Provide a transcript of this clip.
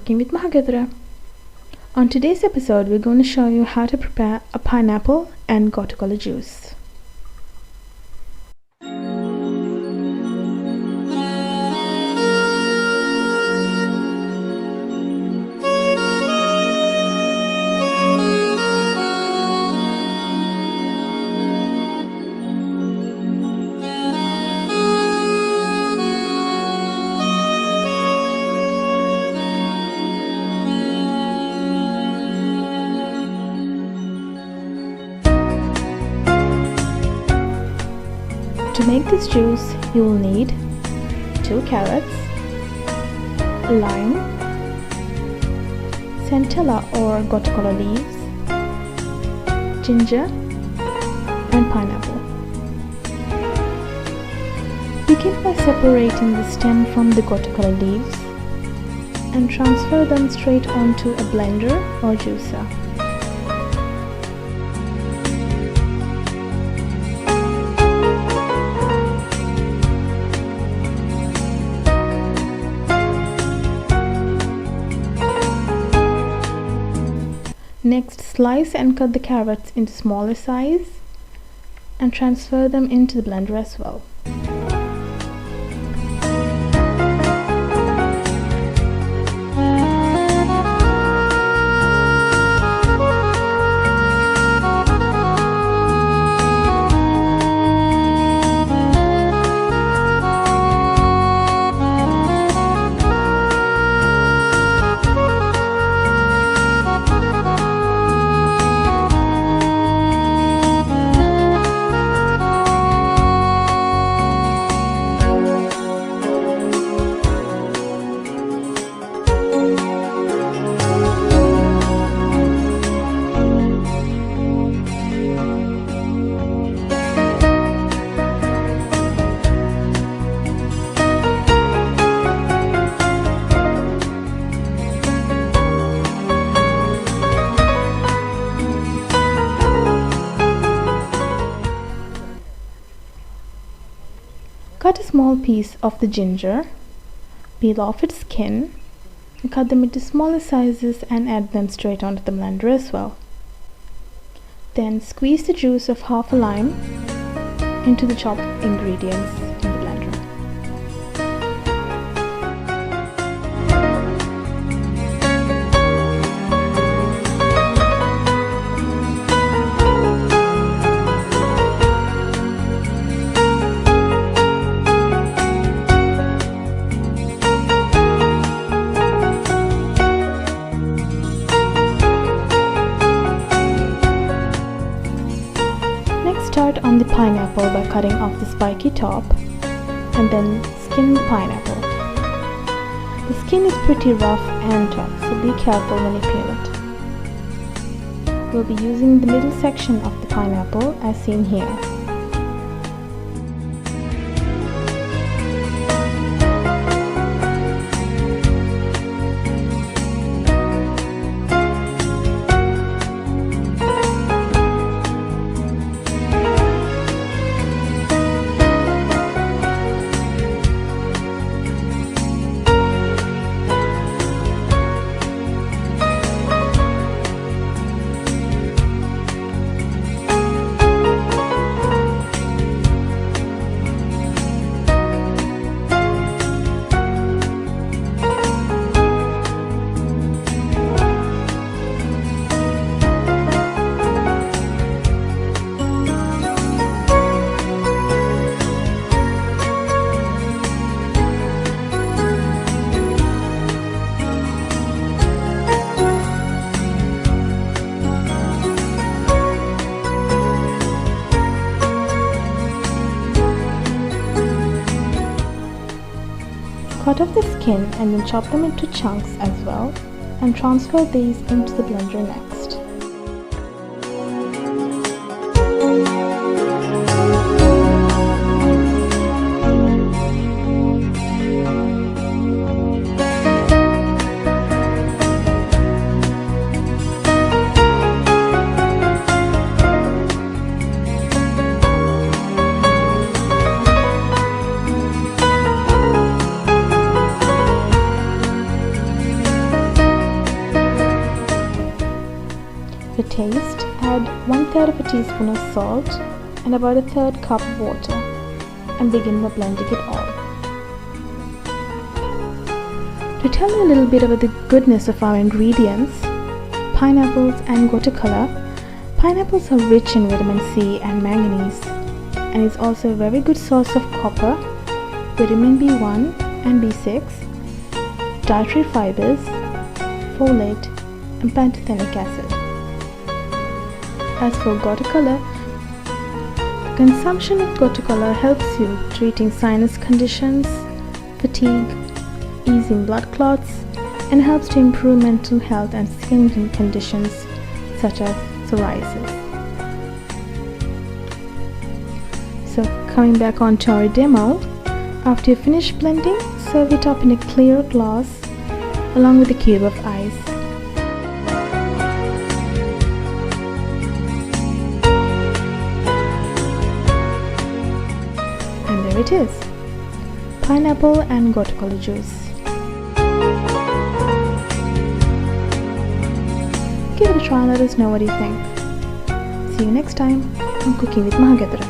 Cooking with Mahagedra. On today's episode, we're going to show you how to prepare a pineapple and Gotukola juice. To make this juice, you will need 2 carrots, lime, centella or Gotukola leaves, ginger and pineapple. Begin by separating the stem from the Gotukola leaves and transfer them straight onto a blender or juicer. Next, slice and cut the carrots into smaller size and transfer them into the blender as well. Cut a small piece of the ginger, peel off its skin, and cut them into smaller sizes and add them straight onto the blender as well. Then squeeze the juice of half a lime into the chopped ingredients in the blender. Start on the pineapple by cutting off the spiky top and then skin the pineapple. The skin is pretty rough and tough, so be careful when you peel it. We'll be using the middle section of the pineapple as seen here. Cut off the skin and then chop them into chunks as well and transfer these into the blender next. For taste, add 1/3 of a teaspoon of salt and about a 1/3 cup of water and begin by blending it all. To tell you a little bit about the goodness of our ingredients, pineapples and Gotukola. Pineapples are rich in vitamin C and manganese and is also a very good source of copper, vitamin B1 and B6, dietary fibers, folate and pantothenic acid. As for Gotukola, the consumption of Gotukola helps you treating sinus conditions, fatigue, easing blood clots, and helps to improve mental health and skin conditions such as psoriasis. So coming back onto our demo, after you finish blending, serve it up in a clear glass along with a cube of ice. And there it is, pineapple and Gotukola juice. Give it a try and let us know what you think. See you next time on Cooking with Mahagadra.